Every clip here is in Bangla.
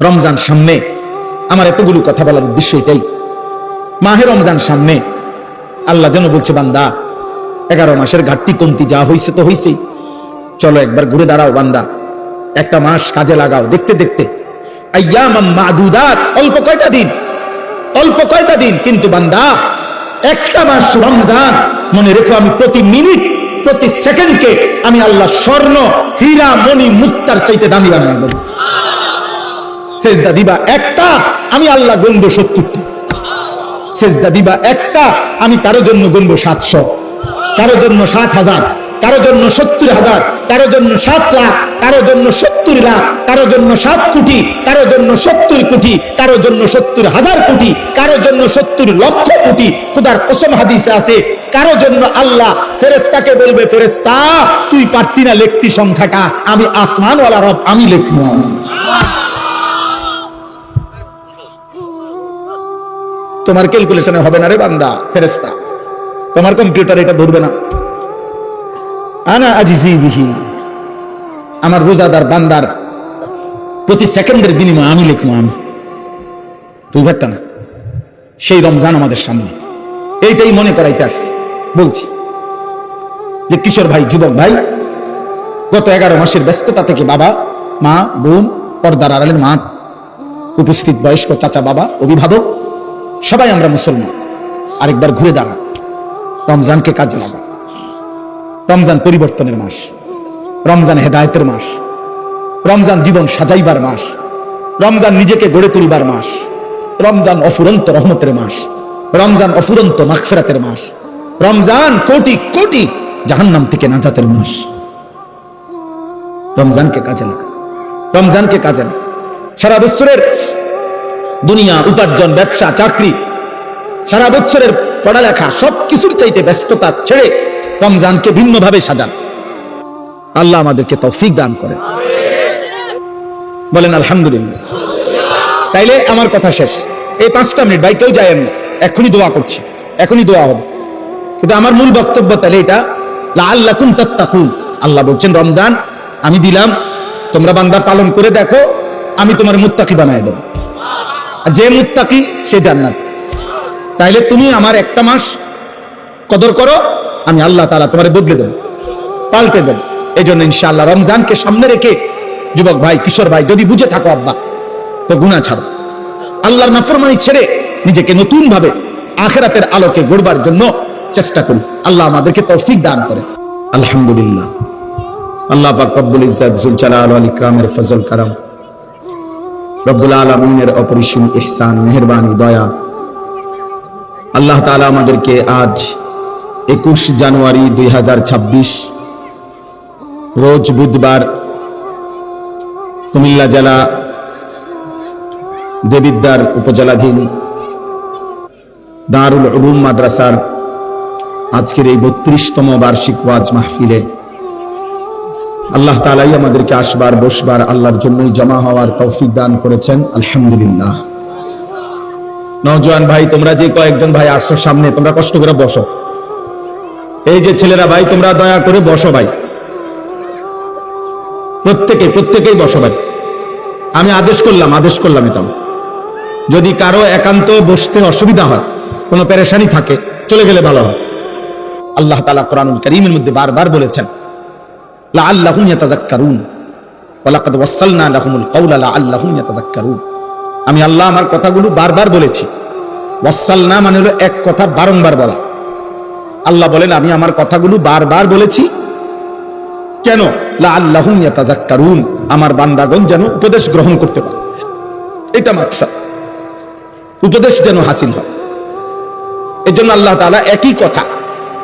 রমজান সামনে, আমার এতগুলো কথা বলার উদ্দেশ্য এটাই। মাহে রমজান সামনে, আল্লাহ যেন বলছে বান্দা 11 মাসের ঘাটতি কমতি যা হইছে তো হইছেই, চলো একবার ঘুরে দাঁড়াও বান্দা, একটা মাস কাজে লাগাও। দেখতে দেখতে আইয়ামাম মাদুদাত, অল্প কয়টা দিন, কিন্তু বান্দা একটা মাস রমজান, মনে রেখো আমি প্রতি মিনিট প্রতি সেকেন্ডকে আমি আল্লাহ স্বর্ণ হীরা মণি মুক্তার চাইতে দামি বানিয়ে দেব। সেজদা দিবা একটা, আমি আল্লাহ গুনবো 70টা। সেজদা দিবা একটা, আমি কারো জন্য গুনবো 700, কারো জন্য 7,000, কারো জন্য 70,000, কারো জন্য 7 লাখ, কারো জন্য 70 লাখ, কারো জন্য 7 কোটি, কারো জন্য 70 কোটি, কারো জন্য 70,000 কোটি, কারো জন্য 70 লক্ষ কোটি। খোদার কসম হাদিসে আছে, কারো জন্য আল্লাহ ফেরেশতাকে বলবে, ফেরেশতা তুই পারতি না লিখতি সংখ্যাটা, আমি আসমানওয়ালা রব, আমি লিখবো। তোমার ক্যালকুলেশনে হবে না রে বান্দা, ফেরেশতা তোমার কম্পিউটার এটা ধরবে না। আনা আজিজি বিহি, আমার রোজাদার বান্দার প্রতি সেকেন্ডের বিনিময়ে আমি লিখবো। আমি তুই ভাবতা না, সেই রমজান আমাদের সামনে, এইটাই মনে করাইতে আসছি। বলছি যে কিশোর ভাই, যুবক ভাই, গত 11 মাসের ব্যস্ততা থেকে বাবা মা বোন, পর্দার আড়ালের মা, উপস্থিত বয়স্ক চাচা বাবা, অভিভাবক, সবাই আমরা মুসলমান। আরেকবার ঘুরে দাঁড়া, রমজানকে কাজে লাগা। রমজান পরিবর্তনের মাস, রমজান হেদায়েতের মাস, রমজান জীবন সাজাইবার মাস, রমজান নিজেকে গড়ে তুলবার মাস, রমজান অফুরন্ত রহমতের মাস, রমজান অফুরন্ত মাগফিরাতের মাস, রমজান কোটি কোটি জাহান্নাম থেকে নাজাতের মাস। রমজানকে কাজে লাগা, রমজানকে কাজে লাগা। সারা বছরের দুনিয়া, উপার্জন, ব্যবসা, চাকরি, সারা বছরের পড়ালেখা, সবকিছুর চাইতে ব্যস্ততা ছেড়ে রমজানকে ভিন্নভাবে সাজান। আল্লাহ আমাদেরকে তৌফিক দান করে, বলেন আলহামদুলিল্লাহ। তাইলে আমার কথা শেষ। এই 5টা মিনিট ভাই কেউ যায়েন না, এখনই দোয়া করছি, এখনই দোয়া হবে। কিন্তু আমার মূল বক্তব্য তাহলে এটা, লাআল্লাকুম তাত্তাকুন। আল্লাহ বলছেন রমজান আমি দিলাম, তোমরা বান্দা পালন করে দেখো, আমি তোমার মুত্তাকি বানায় দেব। যে মুত্তাকি সে জান্নাতি। তাইলে তুমি আমার একটা মাস কদর করো, আমি আল্লাহ তাআলা তোমারে বদলে দেব, পাল্টে দেব। এই জন্য ইনশাআল্লাহ রমজানকে সামনে রেখে যুবক ভাই, কিশোর ভাই, যদি বুঝে থাকো আব্বা, তো গুনাহ ছাড়ো, আল্লাহর নাফরমানি ছেড়ে নিজেকে নতুন ভাবে আখিরাতের আলোকে গড়বার জন্য চেষ্টা করি। আল্লাহ আমাদেরকে তৌফিক দান করে। আলহামদুলিল্লাহ। আল্লাহ পাক রব্বুল ইজ্জত জুল জালাল ওয়াল ইকরামের ফজল করম, রব্বুল আলামিনের অপরিসীম ইহসান, মেহেরবানি, দয়া, আল্লাহ তাআলা আমাদেরকে আজ 21 জানুয়ারি 2026 রোজ বুধবার কুমিল্লা জেলা দেবিদ্বার উপজেলাধীন দারুল উলুম মাদ্রাসার আজকের এই 32তম বার্ষিক ওয়াজ মাহফিলে আল্লাহ তাআলাই আমাদেরকে আসবার, বসবার, আল্লাহর জন্যই জমা হওয়ার তৌফিক দান করেছেন। আলহামদুলিল্লাহ। নওজোয়ান ভাই, তোমরা যে কয়েকজন ভাই আসছো সামনে, তোমরা কষ্ট করে বসো। এই যে ছেলেরা ভাই, তোমরা দয়া করে বসো ভাই, প্রত্যেকেই বসো ভাই। আমি আদেশ করলাম এটা। যদি কারো একান্ত বসতে অসুবিধা হয়, কোনো পেরেশানি থাকে, চলে গেলে ভালো হয়। আল্লাহ তাআলা কোরআনুল কারীমের মধ্যে বারবার বলেছেন, লাআল্লাহুম ইয়াতাযাক্কারুন ওয়া লাকাদ ওয়াসালনা লাহুমুল কাওলা লাআল্লাহুম ইয়াতাযাক্কারুন। আমি আল্লাহ আমার কথাগুলো বারবার বলেছি। ওয়াসালনা মানে হলো এক কথা বারংবার বলা। আল্লাহ বলেন আমি আমার কথাগুলো বারবার বলেছি, কেন? লাআল্লাহুম ইয়াতাযাক্কারুন, আমার বান্দাগণ যেন উপদেশ গ্রহণ করতে পারে। এটা মাকসাদ, উপদেশ যেন হাসিল হয়। এজন্য আল্লাহ তাআলা একই কথা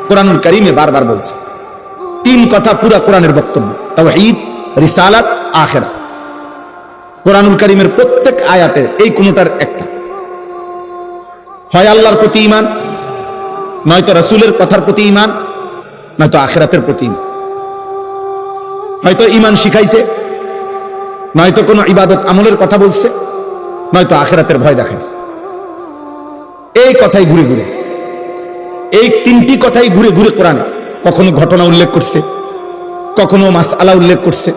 কোরআনুল কারীমে বারবার বলছে। 3 কথা পুরা কোরআনের বক্তব্য, তাওহীদ, রিসালাত, আখিরাত। কোরআনুল কারীমের প্রত্যেক আয়াতে এই কোনটার একটা, হয় আল্লাহর প্রতি ঈমান, নয়তো রাসূলের কথার প্রতি ঈমান, নয়তো আখিরাতের প্রতি ঈমান। হয়তো ঈমান শিখাইছে, নয়তো কোনো ইবাদত আমলের কথা বলছে, নয়তো আখিরাতের ভয় দেখাইছে। এই কথাই ঘুরে ঘুরে, এই 3টি কথাই ঘুরে ঘুরে কোরআনে কখনো ঘটনা উল্লেখ করছে, কখনো মাসআলা উল্লেখ করছে,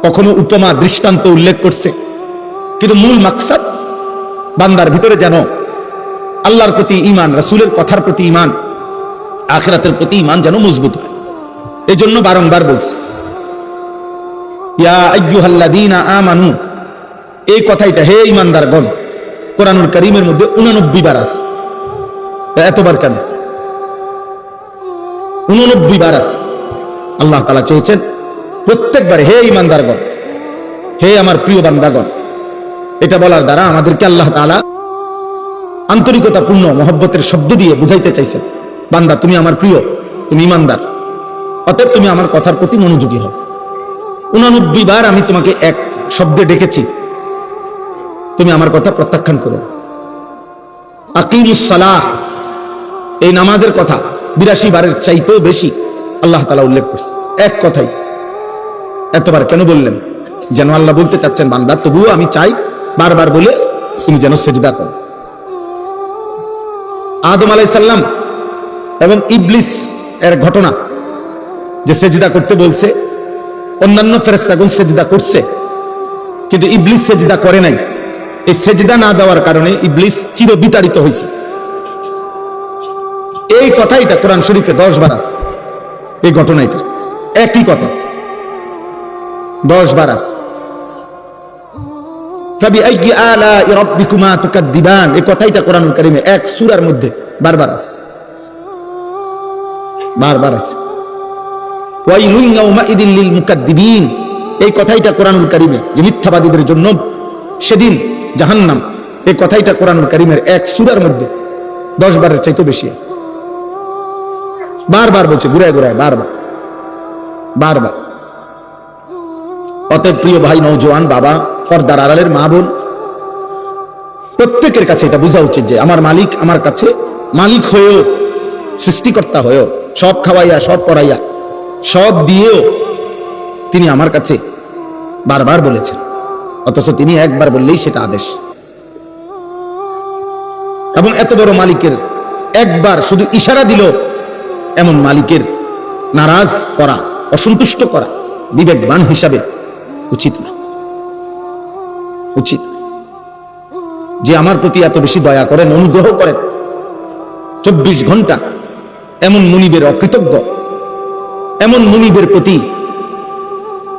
কখনো উপমা দৃষ্টান্ত উল্লেখ করছে, কিন্তু মূল মাকসাদ বান্দার ভিতরে যেন আল্লাহর প্রতি ঈমান, রাসূলের কথার প্রতি ঈমান, আখিরাতের প্রতি ঈমান যেন মজবুত হয়। এই জন্য বারংবার বলছে ইয়া আইয়ুহাল্লাযীনা আমানু, এই কথাইটা হে ঈমানদারগণ কোরআনুল কারীমের মধ্যে 89 বার আছে। এতবার কেন? 89 বার আছে। আল্লাহ তাআলা চেয়েছেন প্রত্যেকবার হে ঈমানদারগণ, হে আমার প্রিয় বান্দাগণ। এটা বলার দ্বারা আমাদেরকে আল্লাহ তাআলা আন্তরিকতাপূর্ণ মহব্বতের শব্দ দিয়ে বুঝাইতে চাইছেন, বান্দা তুমি আমার প্রিয়, তুমি ঈমানদার, অতএব তুমি আমার কথার প্রতি মনোযোগী হও। 89 বার আমি তোমাকে এক শব্দে ডেকেছি, তুমি আমার কথা প্রত্যাখ্যান করো। আকিমুস সালাহ, এই নামাজের কথা 82 বারের চাইতেও বেশি আল্লাহ তাআলা উল্লেখ করছে এক কথাই। এতবার কেন বললেন? যেন আল্লাহ বলতে চাচ্ছেন বান্দা তবুও আমি চাই বারবার বলে তুমি যেন সেজদা করো। আদম আলাইহিস সালাম এবং ইবলিস এর ঘটনা, যে সেজদা করতে বলছে, অন্যান্য ফেরেশতাগণ সেজদা করছে কিন্তু ইবলিস সেজদা করে নাই। এই সেজদা না দেওয়ার কারণে ইবলিস চিরবিতাড়িত হয়েছে। এই কথাইটা কোরআন শরীফে 10 বার আছে। এই ঘটনাটা একই কথা 10 বার আছে। ফাবিআইয়ি আলাই রাব্বিকুমা তুকাদ্দিবান, এই কথাইটা কোরআনুল কারীমে এক সূরার মধ্যে বারবার আছে, বারবার আছে। ওয়াইলুন ইয়াউমাইদিন লিল মুকাদ্দিবিন, এই কথাইটা কোরআনুল কারীমে যে মিথ্যাবাদীদের জন্য সেদিন জাহান্নাম, এই কথাইটা কোরআনুল কারীমের এক সূরার মধ্যে 10 বারের চাইতে বেশি আছে। বারবার বলছে, ঘুরায় ঘুরায় বারবার বারবার। অতএব প্রিয় ভাই, নওজোয়ান বাবা, পর্দার আড়ালের মা বোন, প্রত্যেকের কাছে এটা বোঝা উচিত যে আমার মালিক আমার কাছে মালিক হয়েও, সৃষ্টিকর্তা হয়েও, সব খাওয়াইয়া সব পড়াইয়া সব দিয়েও তিনি আমার কাছে বারবার বলেছেন, অথচ তিনি একবার বললেই সেটা আদেশ। এবং এত বড় মালিকের একবার শুধু ইশারা দিল, এমন মালিকের নারাজ করা, অসন্তুষ্ট করা বিবেকবান হিসাবে উচিত না, উচিত। যে আমার প্রতি এত বেশি দয়া করেন, অনুগ্রহ করেন, 24 ঘন্টা এমন মুনিবের অকৃতজ্ঞ, এমন মুনিবের প্রতি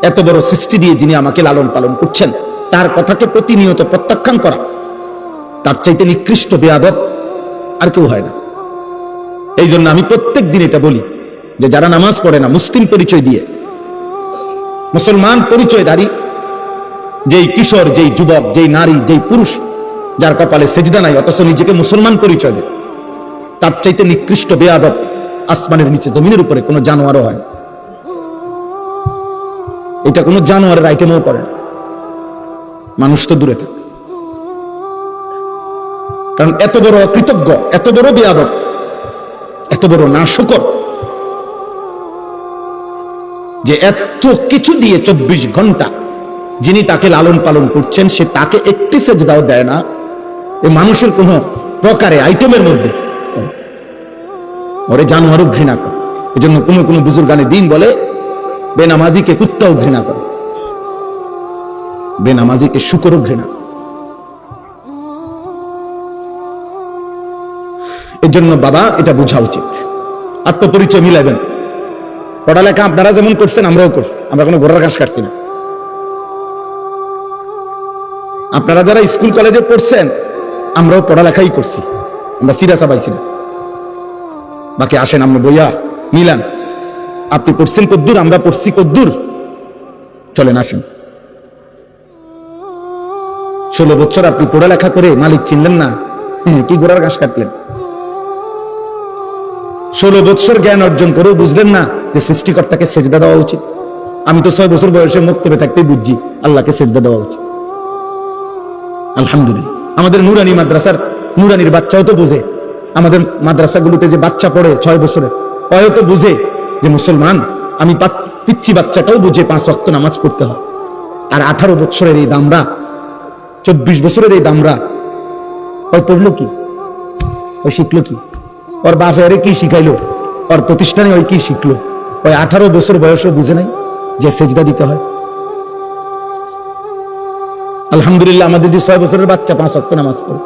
এত বড় সৃষ্টি দিয়ে যিনি আমাকে লালন পালন করছেন, তার কথাকে প্রতিনিয়ত প্রত্যাখ্যান করা, তার চাইতে নিকৃষ্ট বেয়াদব আর কেউ হয় না। এই জন্য আমি প্রত্যেক দিন এটা বলি যে যারা নামাজ পড়ে না, মুসলিম পরিচয় দিয়ে, মুসলমান পরিচয়ধারী যেই কিশোর, যেই যুবক, যেই নারী, যেই পুরুষ, যার কপালে সেজদা নাই অথচ নিজেকে মুসলমান পরিচয় দেয়, তার চাইতে নিকৃষ্ট বেয়াদব আসমানের নিচে জমিনের উপরে কোনো জানোয়ারও হয় না। এটা কোনো জানোয়ারের আইটেমও করে না, মানুষ তো দূরে থাকে। কারণ এত বড় অকৃতজ্ঞ, এত বড় বেয়াদব, এত বড় নাশুকর, যে এত কিছু দিয়ে 24 ঘন্টা যিনি তাকে লালন পালন করছেন, সে তাকে একটি সেজদাও দেয় না। এই মানুষের কোন প্রকারে আইটেমের মধ্যে ওরে জানোয়ারও ঘৃণা করে। এই জন্য কোনো কোনো বুজুর্গানে দিন বলে, বেনামাজিকে কুত্তাও ঘৃণা করে, বেনামাজিকে শুকরও ঘৃণা করে। এই জন্য বাবা এটা বোঝা উচিত, আত্মপরিচয় মিলাবেন। পড়ালেখা আপনারা যেমন করছেন আমরাও করছি, আমরা কোনো ঘোড়ার ঘাস কাটছি না। আপনারা যারা স্কুল কলেজে পড়ছেন আমরাও পড়ালেখাই করছি, আমরা সিরাসা পাইছি না। বাকি আসেন আমরা বইয়া মিলান, আপনি পড়ছেন কদ্দুর, আমরা পড়ছি কদ্দুর, চলেন আসেন। 16 বছর আপনি পড়ালেখা করে মালিক চিনলেন না, কি ঘোড়ার ঘাস কাটলেন। 16 বছর জ্ঞান অর্জন করেও বুঝলেন না যে সৃষ্টিকর্তাকে সেজদা দেওয়া উচিত। আমি তো 6 বছর বয়সে মুক্তবে থাকতেই বুঝছি আল্লাহকে সেজদা দেওয়া উচিত। আলহামদুলিল্লাহ, আমাদের নুরানি মাদ্রাসার নুরানির বাচ্চাও তো বুঝে, আমাদের মাদ্রাসাগুলোতে যে বাচ্চা পড়ে 6 বছরের, ওও তো বুঝে যে মুসলমান আমি। পিচ্ছি বাচ্চাটাও বুঝে 5 ওয়াক্ত নামাজ পড়তে হয়। আর 18 বছরের এই দামরা, 24 বছরের এই দামরা, ওই পড়লো কি, ওই শিখলো কি, ওর বাপেরে কি শিখাইলো, ওর প্রতিষ্ঠানে ওই কি শিখলো, ওই 18 বছর বয়সও বুঝে নাই যে সেজদা দিতে হয়। আলহামদুলিল্লাহ আমাদের 6 বছরের বাচ্চা 5 ওয়াক্ত নামাজ পড়ে।